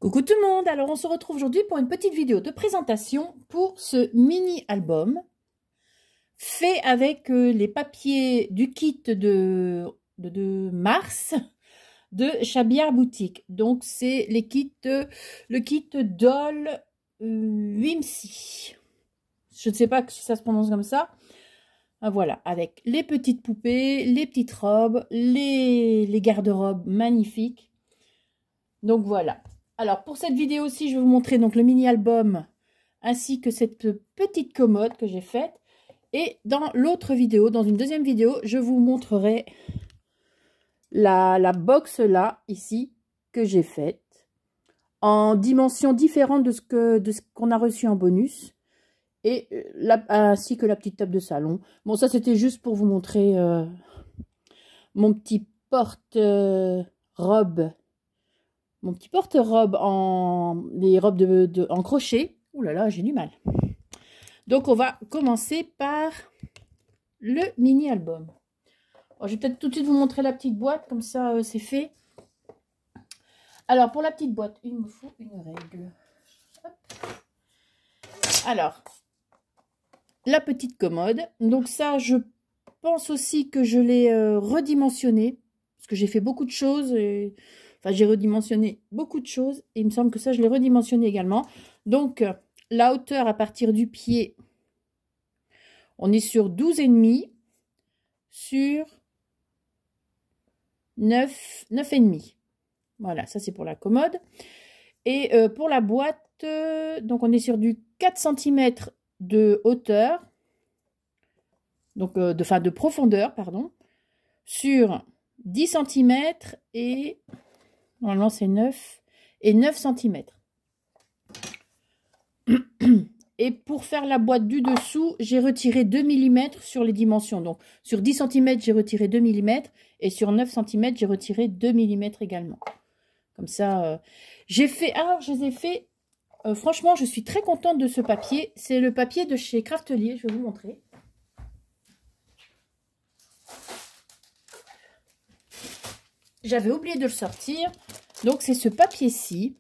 Coucou tout le monde, alors on se retrouve aujourd'hui pour une petite vidéo de présentation pour ce mini-album fait avec les papiers du kit de mars de Chabiard Boutique. Donc c'est le kit Doll Whimsy. Je ne sais pas si ça se prononce comme ça. Voilà, avec les petites poupées, les petites robes, les garde-robes magnifiques. Donc voilà. Alors pour cette vidéo aussi, je vais vous montrer donc le mini-album ainsi que cette petite commode que j'ai faite. Et dans l'autre vidéo, dans une deuxième vidéo, je vous montrerai la box là, ici, que j'ai faite en dimensions différentes de ce qu'on a reçu en bonus. Et ainsi que la petite table de salon. Bon, ça c'était juste pour vous montrer mon petit porte-robe. Mon petit porte-robe les robes en crochet. Ouh là là, j'ai du mal. Donc, on va commencer par le mini-album. Je vais peut-être tout de suite vous montrer la petite boîte, comme ça, c'est fait. Alors, pour la petite boîte, il me faut une règle. Hop. Alors, la petite commode. Donc ça, je pense aussi que je l'ai redimensionné, parce que j'ai fait beaucoup de choses. Enfin, j'ai redimensionné beaucoup de choses et il me semble que ça, je l'ai redimensionné également. Donc, la hauteur à partir du pied, on est sur 12,5 sur 9,5. Voilà, ça c'est pour la commode. Et pour la boîte, donc on est sur du 4 cm de hauteur, donc de profondeur, pardon, sur 10 cm et... Normalement, c'est 9 et 9 cm. Et pour faire la boîte du dessous, j'ai retiré 2 mm sur les dimensions. Donc, sur 10 cm, j'ai retiré 2 mm. Et sur 9 cm, j'ai retiré 2 mm également. Comme ça, j'ai fait... Alors, je les ai fait... franchement, je suis très contente de ce papier. C'est le papier de chez Craftelier. Je vais vous montrer. J'avais oublié de le sortir. Donc, c'est ce papier-ci.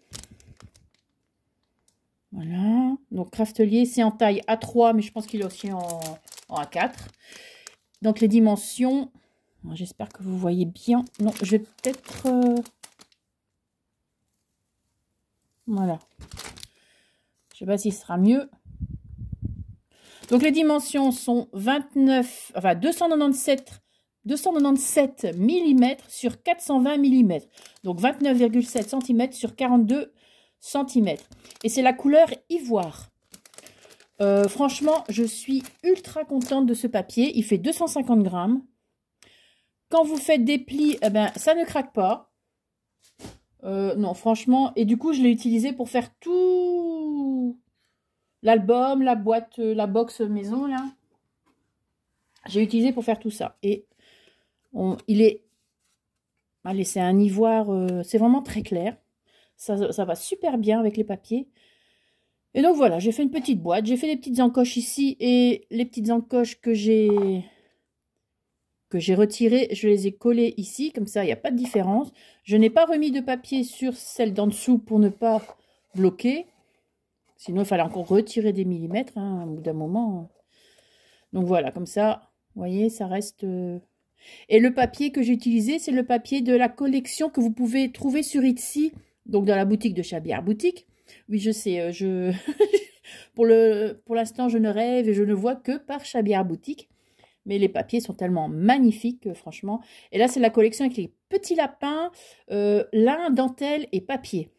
Voilà. Donc, Craftelier, c'est en taille A3, mais je pense qu'il est aussi en A4. Donc, les dimensions, j'espère que vous voyez bien. Non, je vais peut-être... Voilà. Je ne sais pas si ce sera mieux. Donc, les dimensions sont 297 mm sur 420 mm. Donc 29,7 cm sur 42 cm. Et c'est la couleur ivoire. Franchement, je suis ultra contente de ce papier. Il fait 250 grammes. Quand vous faites des plis, eh ben, ça ne craque pas. Non, franchement. Et du coup, je l'ai utilisé pour faire tout l'album, la boîte, la box maison, là. J'ai utilisé pour faire tout ça. Et il est... Allez, c'est un ivoire, c'est vraiment très clair. Ça va super bien avec les papiers. Et donc voilà, j'ai fait une petite boîte. J'ai fait des petites encoches ici. Et les petites encoches que j'ai retirées, je les ai collées ici. Comme ça, il n'y a pas de différence. Je n'ai pas remis de papier sur celle d'en dessous pour ne pas bloquer. Sinon, il fallait encore retirer des millimètres hein, au bout d'un moment. Donc voilà, comme ça, vous voyez, ça reste... Et le papier que j'ai utilisé, c'est le papier de la collection que vous pouvez trouver sur Etsy, donc dans la boutique de Chabiard Boutique. Oui, je sais, pour l'instant, je ne rêve et je ne vois que par Chabiard Boutique. Mais les papiers sont tellement magnifiques, franchement. Et là, c'est la collection avec les petits lapins, lin, dentelle et papier.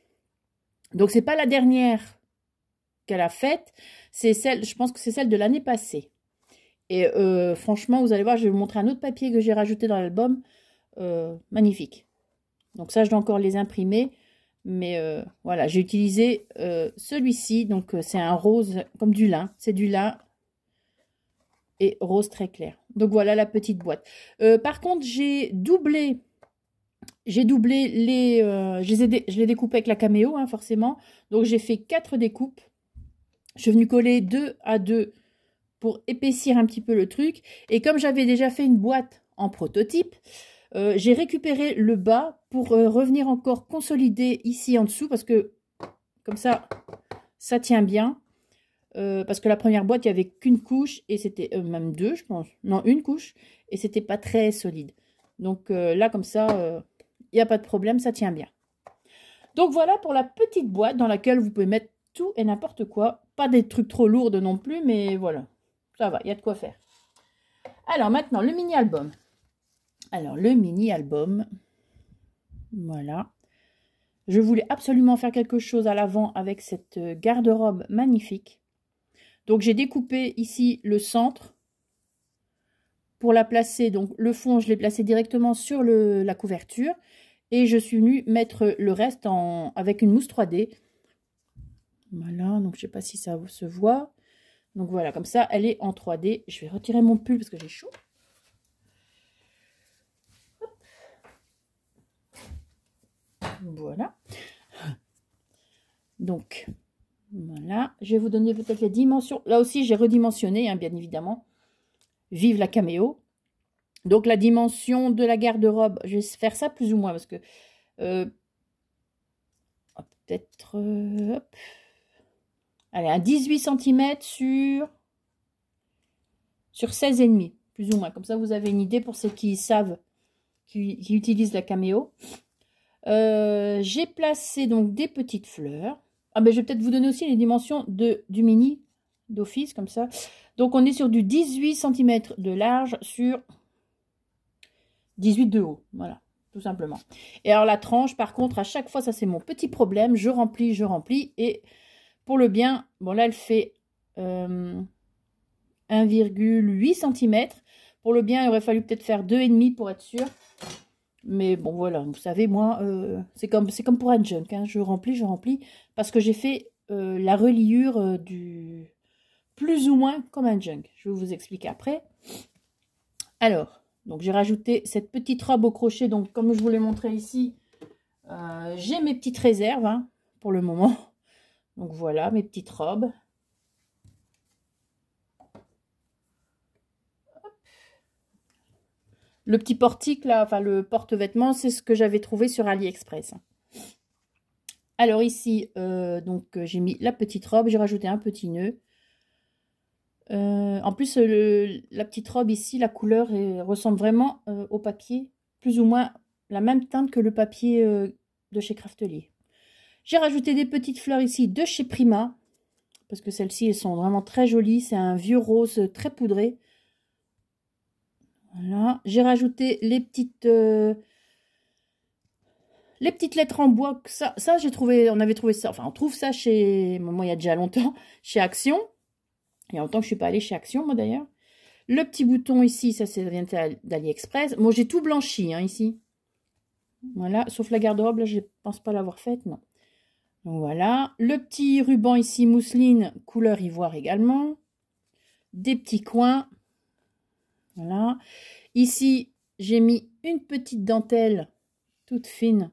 Donc, c'est pas la dernière qu'elle a faite. C'est celle, je pense que c'est celle de l'année passée. Et franchement, vous allez voir, je vais vous montrer un autre papier que j'ai rajouté dans l'album. Magnifique. Donc ça, je dois encore les imprimer. Mais voilà, j'ai utilisé celui-ci. Donc c'est un rose comme du lin. C'est du lin et rose très clair. Donc voilà la petite boîte. Par contre, j'ai doublé les... je les découpé avec la caméo, hein, forcément. Donc j'ai fait 4 découpes. Je suis venue coller 2 à 2 pour épaissir un petit peu le truc. Et comme j'avais déjà fait une boîte en prototype, j'ai récupéré le bas pour revenir encore consolider ici en dessous parce que Comme ça tient bien. Parce que la première boîte, il n'y avait qu'une couche et c'était même deux, je pense. Non, une couche et c'était pas très solide. Donc là, comme ça, il n'y a pas de problème, ça tient bien. Donc voilà pour la petite boîte dans laquelle vous pouvez mettre tout et n'importe quoi. Pas des trucs trop lourds non plus, mais voilà. Ça va, il y a de quoi faire. Alors maintenant, le mini-album. Alors le mini-album, voilà. Je voulais absolument faire quelque chose à l'avant avec cette garde-robe magnifique. Donc j'ai découpé ici le centre pour la placer. Donc le fond, je l'ai placé directement sur la couverture. Et je suis venue mettre le reste avec une mousse 3D. Voilà, donc je ne sais pas si ça se voit. Donc voilà, comme ça, elle est en 3D. Je vais retirer mon pull parce que j'ai chaud. Hop. Voilà. Donc, voilà. Je vais vous donner peut-être les dimensions. Là aussi, j'ai redimensionné, hein, bien évidemment. Vive la caméo. Donc, la dimension de la garde-robe, je vais faire ça plus ou moins parce que... peut-être... hop. Allez, un 18 cm sur 16,5, plus ou moins. Comme ça, vous avez une idée pour ceux qui savent, qui utilisent la caméo. J'ai placé donc des petites fleurs. Ah ben, je vais peut-être vous donner aussi les dimensions du mini d'office, comme ça. Donc, on est sur du 18 cm de large sur 18 de haut. Voilà, tout simplement. Et alors, la tranche, par contre, à chaque fois, ça c'est mon petit problème. Je remplis. Et pour le bien, bon là, elle fait 1,8 cm. Pour le bien, il aurait fallu peut-être faire 2,5 pour être sûr. Mais bon, voilà, vous savez, moi, c'est comme pour un junk. Hein. Je remplis, parce que j'ai fait la reliure du plus ou moins comme un junk. Je vais vous expliquer après. Alors, donc j'ai rajouté cette petite robe au crochet. Donc, comme je vous l'ai montré ici, j'ai mes petites réserves hein, pour le moment. Donc voilà, mes petites robes. Le petit portique là, enfin le porte-vêtements, c'est ce que j'avais trouvé sur AliExpress. Alors ici, donc j'ai mis la petite robe, j'ai rajouté un petit nœud. En plus, la petite robe ici, la couleur ressemble vraiment au papier, plus ou moins la même teinte que le papier de chez Craftelier. J'ai rajouté des petites fleurs ici de chez Prima, parce que celles-ci, elles sont vraiment très jolies. C'est un vieux rose très poudré. Voilà. J'ai rajouté les petites lettres en bois. Ça j'ai trouvé, on avait trouvé ça, enfin on trouve ça chez, moi il y a déjà longtemps, chez Action. Il y a longtemps que je ne suis pas allée chez Action, moi d'ailleurs. Le petit bouton ici, ça vient d'AliExpress. Moi j'ai tout blanchi hein, ici. Voilà, sauf la garde-robe, là je ne pense pas l'avoir faite, non. Donc voilà, le petit ruban ici, mousseline, couleur ivoire également. Des petits coins. Voilà. Ici, j'ai mis une petite dentelle toute fine,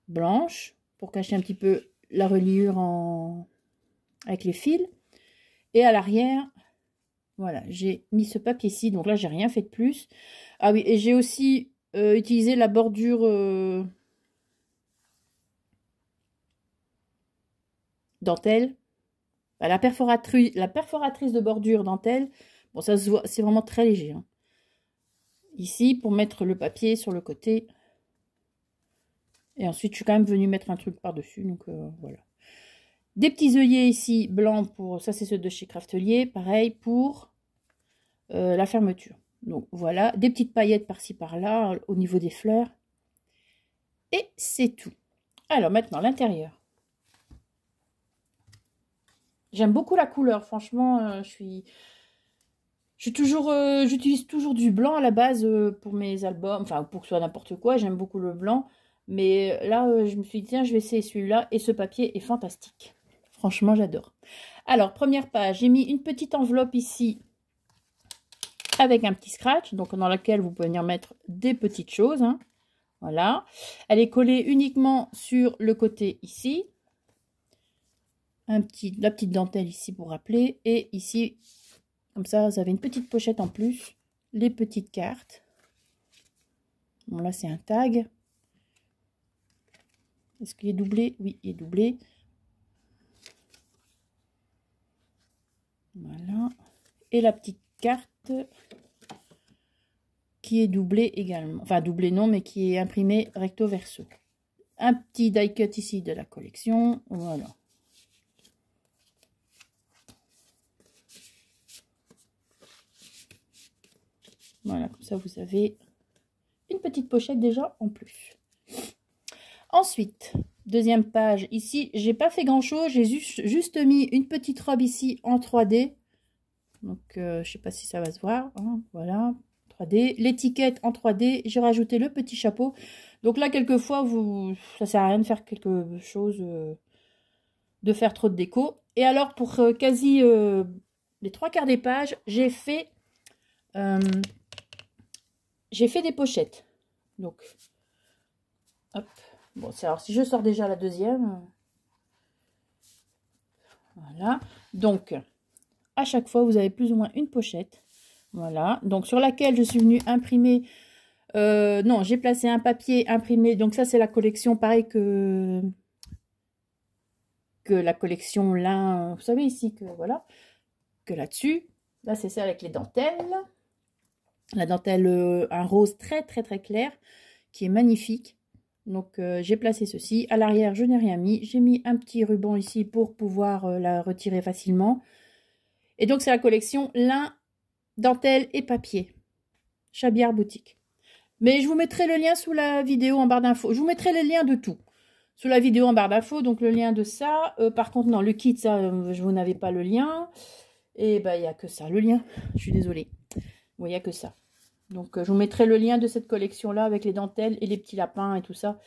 blanche, pour cacher un petit peu la reliure avec les fils. Et à l'arrière, voilà, j'ai mis ce papier-ci. Donc là, j'ai rien fait de plus. Ah oui, et j'ai aussi utilisé la bordure dentelle. La perforatrice de bordure dentelle. Bon, ça se voit, c'est vraiment très léger. Hein. Ici, pour mettre le papier sur le côté. Et ensuite, je suis quand même venue mettre un truc par-dessus. Donc, voilà. Des petits œillets ici, blancs. Ça, c'est ceux de chez Craftelier. Pareil pour la fermeture. Donc, voilà. Des petites paillettes par-ci, par-là, au niveau des fleurs. Et c'est tout. Alors, maintenant, l'intérieur. J'aime beaucoup la couleur. Franchement, j'utilise toujours du blanc à la base pour mes albums, enfin pour que ce soit n'importe quoi, j'aime beaucoup le blanc. Mais là, je me suis dit, tiens, je vais essayer celui-là et ce papier est fantastique. Franchement, j'adore. Alors, première page, j'ai mis une petite enveloppe ici avec un petit scratch, donc dans laquelle vous pouvez venir mettre des petites choses. Hein. Voilà. Elle est collée uniquement sur le côté ici. La petite dentelle ici pour rappeler. Et ici, comme ça, vous avez une petite pochette en plus. Les petites cartes. Bon, là, c'est un tag. Est-ce qu'il est doublé? Oui, il est doublé. Voilà. Et la petite carte qui est doublée également. Enfin, doublée non, mais qui est imprimée recto verso. Un petit die cut ici de la collection. Voilà. Voilà, comme ça vous avez une petite pochette déjà en plus. Ensuite, deuxième page, ici, j'ai pas fait grand chose, j'ai juste mis une petite robe ici en 3D. Donc, je sais pas si ça va se voir, hein, voilà, 3D. L'étiquette en 3D, j'ai rajouté le petit chapeau. Donc là, quelquefois, ça sert à rien de faire quelque chose, de faire trop de déco. Et alors, pour quasi les 3/4 des pages, j'ai fait des pochettes. Donc, hop. Bon, alors si je sors déjà la deuxième, voilà. Donc, à chaque fois, vous avez plus ou moins une pochette. Voilà. Donc, sur laquelle je suis venue imprimer. Non, j'ai placé un papier imprimé. Donc, ça, c'est la collection, pareil que la collection lin. Vous savez ici que, voilà, que là-dessus. Là, c'est ça avec les dentelles. La dentelle, un rose très, très, très clair, qui est magnifique. Donc, j'ai placé ceci. À l'arrière, je n'ai rien mis. J'ai mis un petit ruban ici pour pouvoir la retirer facilement. Et donc, c'est la collection lin, dentelle et papier. Chabiard Boutique. Mais je vous mettrai le lien sous la vidéo en barre d'infos. Je vous mettrai le lien de tout. Sous la vidéo en barre d'infos, donc le lien de ça. Par contre, non, le kit, ça, vous n'avez pas le lien. Et ben, il n'y a que ça, le lien. Je suis désolée. Oui, il n'y a que ça. Donc, je vous mettrai le lien de cette collection-là avec les dentelles et les petits lapins et tout ça.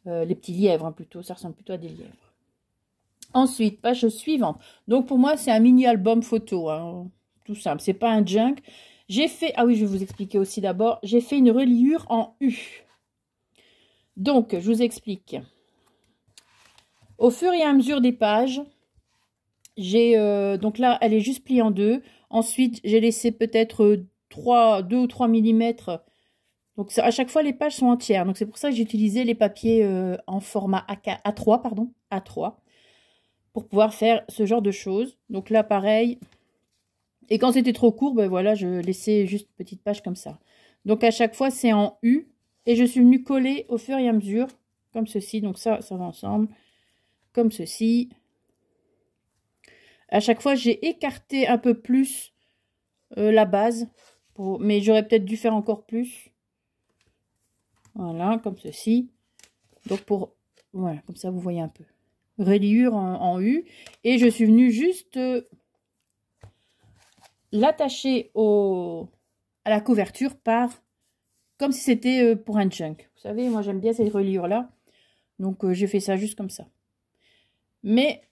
Les petits lièvres, hein, plutôt. Ça ressemble plutôt à des lièvres. Ensuite, page suivante. Donc, pour moi, c'est un mini-album photo. Hein, tout simple. C'est pas un junk. J'ai fait... Ah oui, je vais vous expliquer aussi d'abord. J'ai fait une reliure en U. Donc, je vous explique. Au fur et à mesure des pages, j'ai... donc là, elle est juste pliée en deux. Ensuite, j'ai laissé peut-être 2 ou 3 mm. Donc, à chaque fois, les pages sont entières. Donc, c'est pour ça que j'ai utilisé les papiers en format A3, pardon, A3, pour pouvoir faire ce genre de choses. Donc là, pareil. Et quand c'était trop court, ben voilà, je laissais juste une petite page comme ça. Donc, à chaque fois, c'est en U. Et je suis venue coller au fur et à mesure, comme ceci. Donc, ça va ensemble, comme ceci. À chaque fois, j'ai écarté un peu plus la base. Mais j'aurais peut-être dû faire encore plus. Voilà, comme ceci. Donc, voilà, comme ça, vous voyez un peu. Reliure en U. Et je suis venue juste l'attacher à la couverture comme si c'était pour un junk. Vous savez, moi, j'aime bien ces reliures-là. Donc, j'ai fait ça juste comme ça. Mais,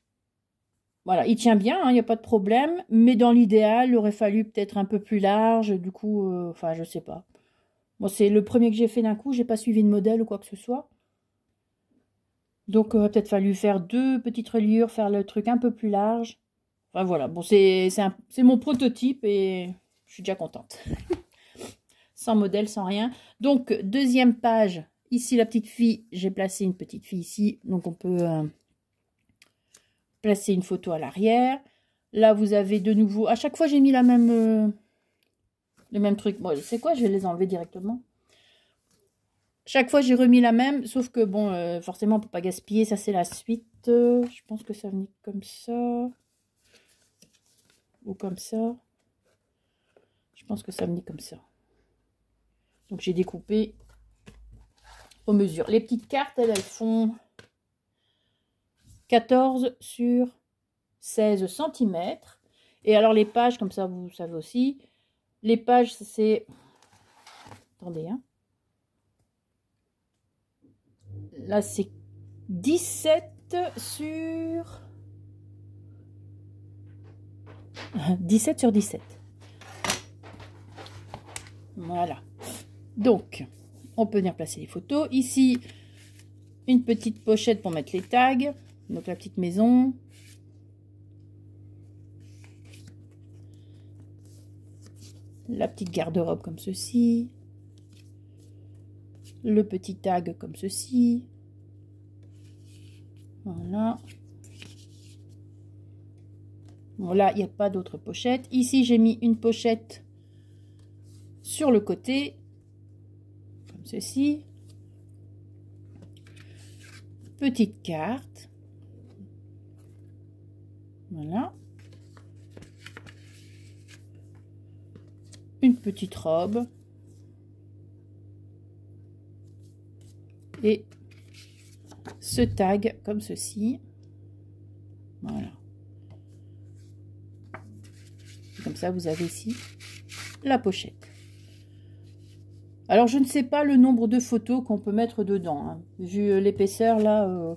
voilà, il tient bien, il n'y a pas de problème. Mais dans l'idéal, il aurait fallu peut-être un peu plus large. Du coup, enfin, je sais pas. Bon, c'est le premier que j'ai fait d'un coup. J'ai pas suivi de modèle ou quoi que ce soit. Donc, il aurait peut-être fallu faire 2 petites reliures, faire le truc un peu plus large. Enfin, voilà. Bon, c'est mon prototype et je suis déjà contente. Sans modèle, sans rien. Donc, deuxième page. Ici, la petite fille. J'ai placé une petite fille ici. Donc, on peut placer une photo à l'arrière. Là, vous avez de nouveau... À chaque fois, j'ai mis le même truc. Bon, c'est quoi? Je vais les enlever directement. Chaque fois, j'ai remis la même. Sauf que, bon, forcément, on ne peut pas gaspiller. Ça, c'est la suite. Je pense que ça venait comme ça. Ou comme ça. Je pense que ça venait comme ça. Donc, j'ai découpé aux mesures. Les petites cartes, elles font 14 sur 16 cm. Et alors, les pages, comme ça, vous savez aussi. Les pages, c'est... Attendez, hein. Là, c'est 17 sur... 17 sur 17. Voilà. Donc, on peut venir placer les photos. Ici, une petite pochette pour mettre les tags. Donc, la petite maison. La petite garde-robe comme ceci. Le petit tag comme ceci. Voilà. Bon, là, il n'y a pas d'autre pochette. Ici, j'ai mis une pochette sur le côté, comme ceci. Petite carte. Voilà. Une petite robe. Et ce tag comme ceci. Voilà. Comme ça, vous avez ici la pochette. Alors, je ne sais pas le nombre de photos qu'on peut mettre dedans. Hein. Vu l'épaisseur, là...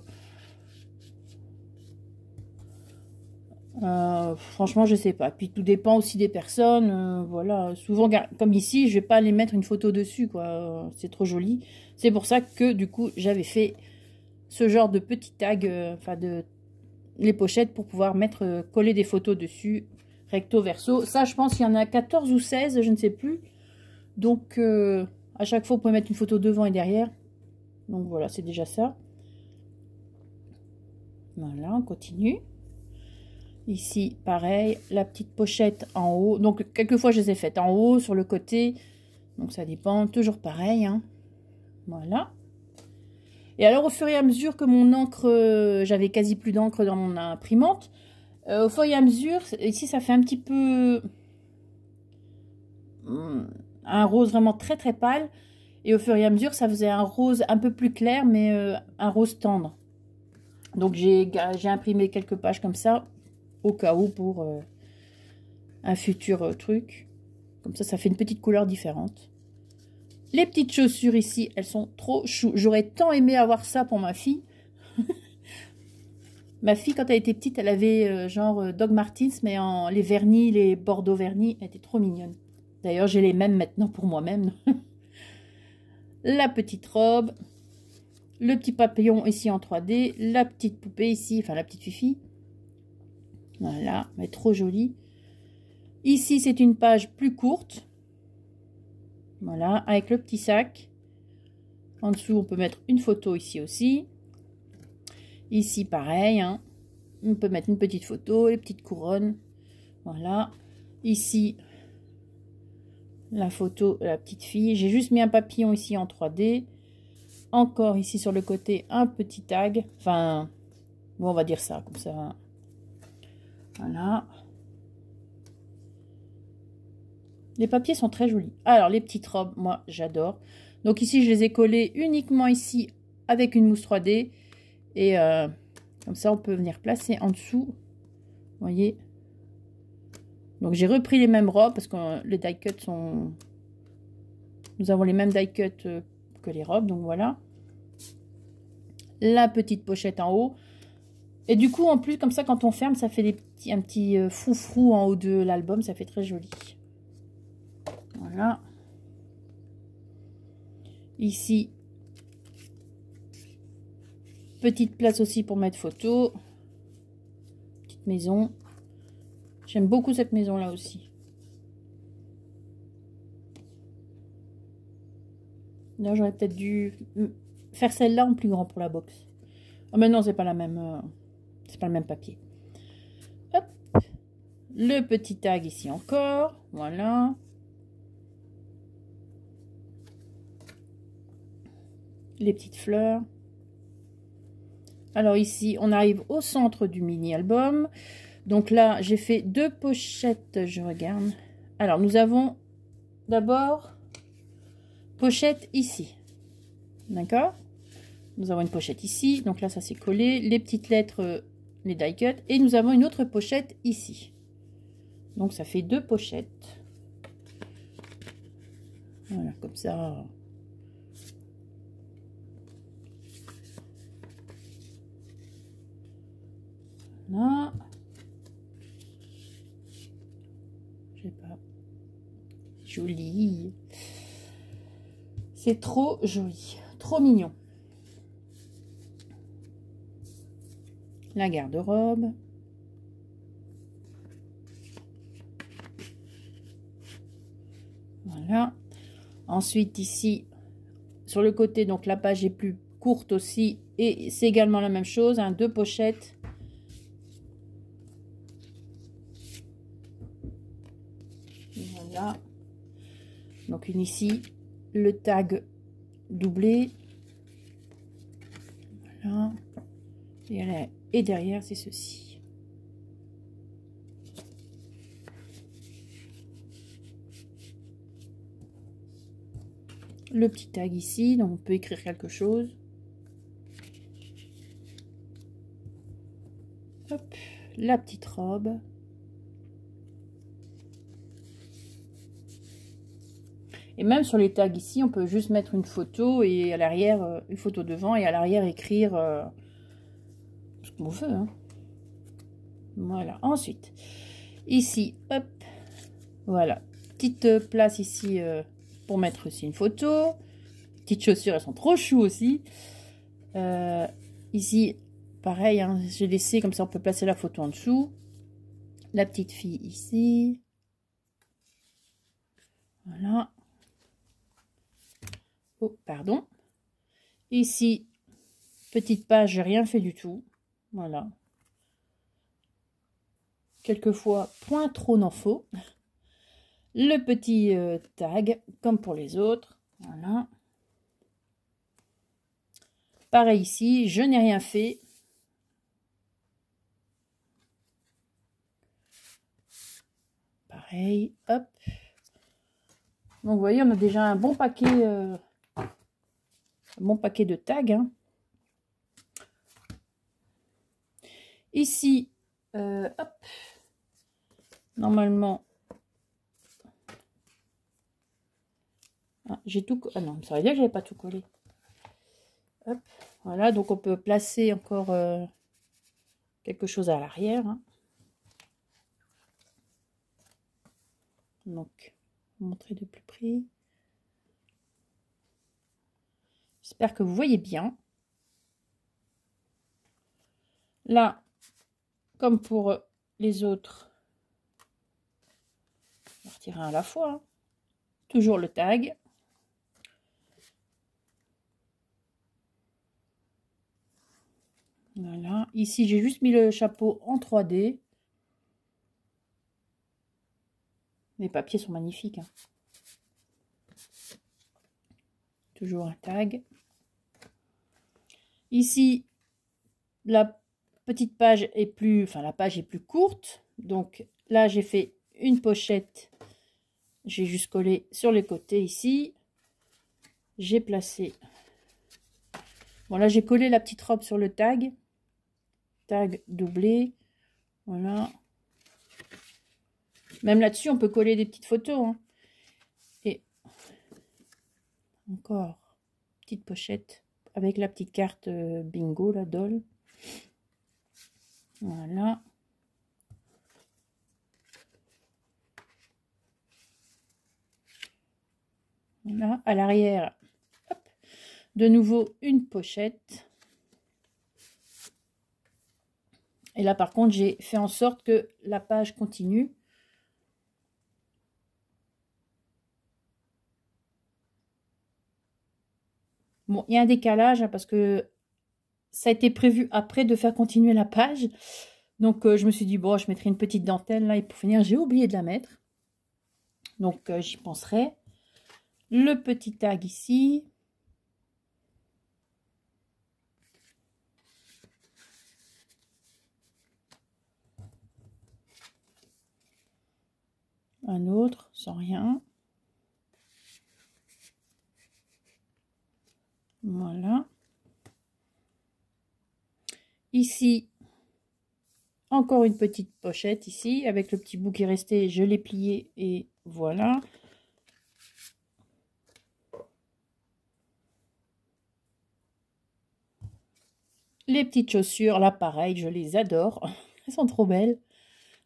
franchement, je sais pas. Puis tout dépend aussi des personnes. Voilà, souvent comme ici, je vais pas aller mettre une photo dessus, quoi. C'est trop joli. C'est pour ça que du coup, j'avais fait ce genre de petit tag, enfin de les pochettes pour pouvoir mettre coller des photos dessus, recto verso. Ça, je pense qu'il y en a 14 ou 16, je ne sais plus. Donc à chaque fois, vous pouvez mettre une photo devant et derrière. Donc voilà, c'est déjà ça. Voilà, on continue. Ici, pareil, la petite pochette en haut. Donc, quelquefois, je les ai faites en haut, sur le côté. Donc, ça dépend. Toujours pareil. Hein. Voilà. Et alors, au fur et à mesure que mon encre... j'avais quasi plus d'encre dans mon imprimante. Au fur et à mesure, ici, ça fait un petit peu... un rose vraiment très, très pâle. Et au fur et à mesure, ça faisait un rose un peu plus clair, mais un rose tendre. Donc, j'ai imprimé quelques pages comme ça. Au cas où pour un futur truc. Comme ça fait une petite couleur différente. Les petites chaussures ici, elles sont trop chou. J'aurais tant aimé avoir ça pour ma fille. Ma fille, quand elle était petite, elle avait genre Doc Martens, mais en les vernis, les bordeaux vernis, elle était trop mignonne. D'ailleurs, j'ai les mêmes maintenant pour moi-même. La petite robe. Le petit papillon ici en 3D. La petite poupée ici, enfin la petite fifi. Voilà, mais trop jolie. Ici, c'est une page plus courte. Voilà, avec le petit sac. En dessous, on peut mettre une photo ici aussi. Ici, pareil. Hein. On peut mettre une petite photo, les petites couronnes. Voilà. Ici, la photo de la petite fille. J'ai juste mis un papillon ici en 3D. Encore ici sur le côté, un petit tag. Enfin, bon, on va dire ça, comme ça. Voilà. Les papiers sont très jolis. Alors, les petites robes, moi, j'adore. Donc ici, je les ai collées uniquement ici avec une mousse 3D. Et comme ça, on peut venir placer en dessous. Vous voyez. Donc, j'ai repris les mêmes robes parce que les die cuts sont... Nous avons les mêmes die cuts que les robes. Donc, voilà. La petite pochette en haut. Et du coup, en plus, comme ça, quand on ferme, ça fait un petit froufrou en haut de l'album. Ça fait très joli. Voilà. Ici, petite place aussi pour mettre photo. Petite maison. J'aime beaucoup cette maison-là aussi. Là, j'aurais peut-être dû faire celle-là en plus grand pour la box. Oh, mais non, c'est pas la même. C'est pas le même papier. Hop. Le petit tag ici encore. Voilà. Les petites fleurs. Alors ici, on arrive au centre du mini-album. Donc là, j'ai fait deux pochettes. Je regarde. Alors, nous avons d'abord pochette ici. D'accord? Nous avons une pochette ici. Donc là, ça s'est collé. Les petites lettres, les die cut. Et nous avons une autre pochette ici. Donc ça fait deux pochettes. Voilà, comme ça. Voilà. Je sais pas. Joli. C'est trop joli. Trop mignon. La garde-robe. Voilà. Ensuite, ici, sur le côté, donc la page est plus courte aussi. Et c'est également la même chose, hein, 2 pochettes. Voilà. Donc une ici, le tag doublé. Voilà. Et derrière, c'est ceci. Le petit tag ici, donc on peut écrire quelque chose. Hop, la petite robe. Et même sur les tags ici, on peut juste mettre une photo et à l'arrière, une photo devant et à l'arrière écrire ce qu'on veut. Hein. Voilà. Ensuite, ici, hop, voilà. Petite place ici pour mettre aussi une photo. Petites chaussures, elles sont trop chou aussi. Ici, pareil, hein, j'ai laissé comme ça, on peut placer la photo en dessous. La petite fille ici. Voilà. Oh, pardon. Ici, petite page, j'ai rien fait du tout. Voilà. Quelquefois, point trop n'en faut. Le petit tag, comme pour les autres. Voilà. Pareil ici, je n'ai rien fait. Pareil, hop. Donc, vous voyez, on a déjà un bon paquet de tags. Hein. Ici, hop. Normalement, j'ai tout... Ah non, ça veut dire que j'avais pas tout collé. Hop, voilà, donc on peut placer encore quelque chose à l'arrière. Hein. Donc, montrer de plus près. J'espère que vous voyez bien. Là, comme pour les autres, on va retirer un à la fois. Hein. Toujours le tag. Voilà. Ici, j'ai juste mis le chapeau en 3D. Les papiers sont magnifiques. Hein. Toujours un tag. Ici, la petite page est plus... Enfin, la page est plus courte. Donc, là, j'ai fait une pochette. J'ai juste collé sur les côtés ici. J'ai placé... Bon, là, j'ai collé la petite robe sur le tag. Tag doublé. Voilà. Même là-dessus, on peut coller des petites photos. Hein. Et encore, petite pochette avec la petite carte bingo, la doll. Voilà. Voilà. À l'arrière, de nouveau une pochette. Et là, par contre, j'ai fait en sorte que la page continue. Bon, il y a un décalage hein, parce que ça a été prévu après de faire continuer la page. Donc, je me suis dit, bon, je mettrai une petite dentelle là et pour finir, j'ai oublié de la mettre. Donc, j'y penserai. Le petit tag ici. Un autre, sans rien. Voilà. Ici, encore une petite pochette ici, avec le petit bout qui est resté, je l'ai plié et voilà. Les petites chaussures, là pareil, je les adore. Elles sont trop belles.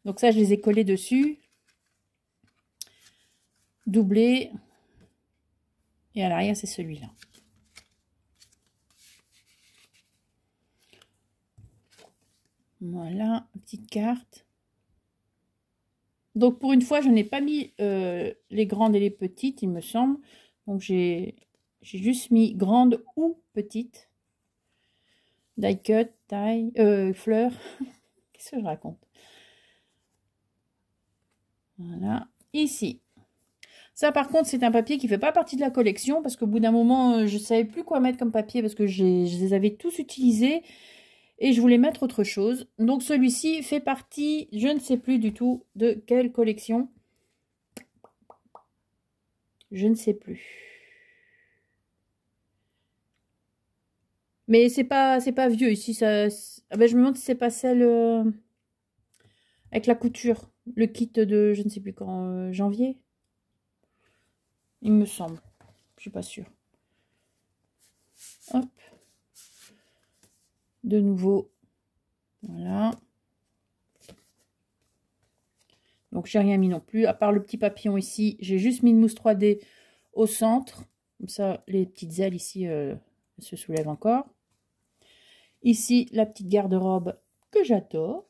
Donc ça, je les ai collées dessus. Doublé. Et à l'arrière, c'est celui-là. Voilà, petite carte. Donc pour une fois, je n'ai pas mis les grandes et les petites, il me semble. Donc j'ai juste mis grande ou petite. Die cut, taille, fleur. Qu'est-ce que je raconte? Voilà, ici. Ça, par contre, c'est un papier qui ne fait pas partie de la collection parce qu'au bout d'un moment, je ne savais plus quoi mettre comme papier parce que je les avais tous utilisés et je voulais mettre autre chose. Donc, celui-ci fait partie, je ne sais plus du tout de quelle collection. Je ne sais plus. Mais c'est pas vieux ici. Ça, ah ben, je me demande si c'est pas celle avec la couture. Le kit de, je ne sais plus quand, janvier. Il me semble. Je suis pas sûre. Hop. De nouveau. Voilà. Donc, j'ai rien mis non plus. À part le petit papillon ici, j'ai juste mis une mousse 3D au centre. Comme ça, les petites ailes ici se soulèvent encore. Ici, la petite garde-robe que j'adore.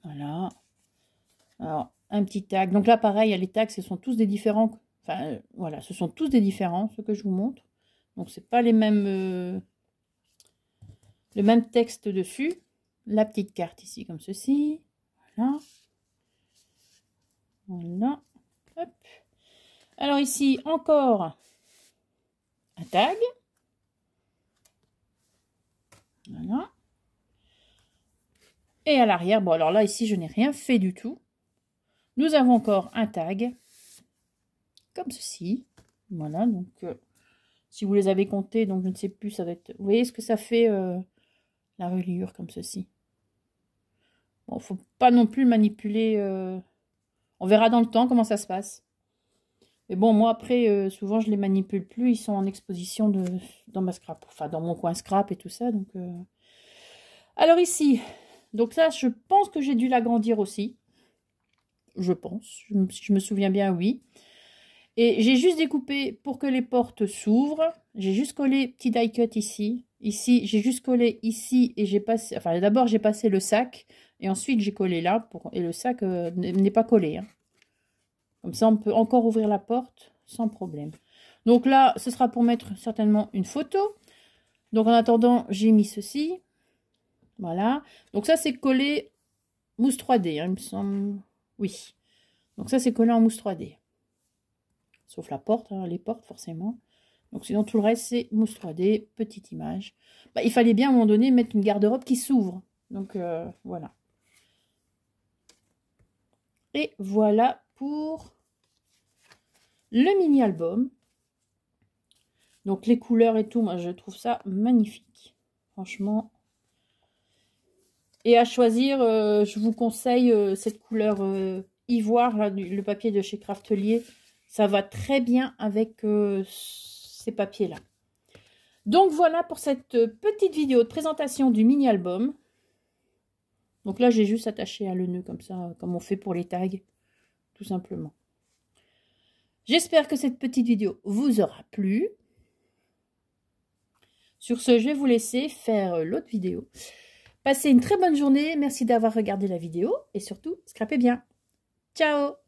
Voilà. Alors, un petit tag. Donc là, pareil, les tags, ce sont tous des différents. Enfin, voilà, ce sont tous des différents, ce que je vous montre. Donc, c'est pas les mêmes... le même texte dessus. La petite carte ici, comme ceci. Voilà. Voilà. Hop. Alors ici, encore un tag. Voilà. Et à l'arrière, bon, alors là, ici, je n'ai rien fait du tout. Nous avons encore un tag. Comme ceci. Voilà, donc... si vous les avez comptés, donc je ne sais plus, ça va être... Vous voyez ce que ça fait, la reliure, comme ceci. Bon, faut pas non plus manipuler... On verra dans le temps comment ça se passe. Mais bon, moi, après, souvent, je les manipule plus. Ils sont en exposition dans ma scrap. Enfin, dans mon coin scrap et tout ça. Donc, alors ici, donc ça, je pense que j'ai dû l'agrandir aussi. Je pense. Je me souviens bien, oui. Et j'ai juste découpé pour que les portes s'ouvrent. J'ai juste collé petit die cut ici. Ici, j'ai juste collé ici et j'ai passé... Enfin, d'abord, j'ai passé le sac. Et ensuite, j'ai collé là. Et le sac n'est pas collé. Hein. Comme ça, on peut encore ouvrir la porte sans problème. Donc là, ce sera pour mettre certainement une photo. Donc en attendant, j'ai mis ceci. Voilà. Donc ça, c'est collé mousse 3D, hein, il me semble. Oui. Donc ça, c'est collé en mousse 3D. Sauf la porte, hein, les portes forcément. Donc sinon, tout le reste, c'est mousse 3D, petite image. Bah, il fallait bien à un moment donné mettre une garde-robe qui s'ouvre. Donc voilà. Et voilà pour le mini-album. Donc les couleurs et tout, moi je trouve ça magnifique. Franchement. Et à choisir, je vous conseille cette couleur ivoire, là, le papier de chez Craftelier. Ça va très bien avec ces papiers-là. Donc voilà pour cette petite vidéo de présentation du mini-album. Donc là, j'ai juste attaché à le nœud comme ça, comme on fait pour les tags, tout simplement. J'espère que cette petite vidéo vous aura plu. Sur ce, je vais vous laisser faire l'autre vidéo. Passez une très bonne journée. Merci d'avoir regardé la vidéo et surtout, scrapez bien. Ciao!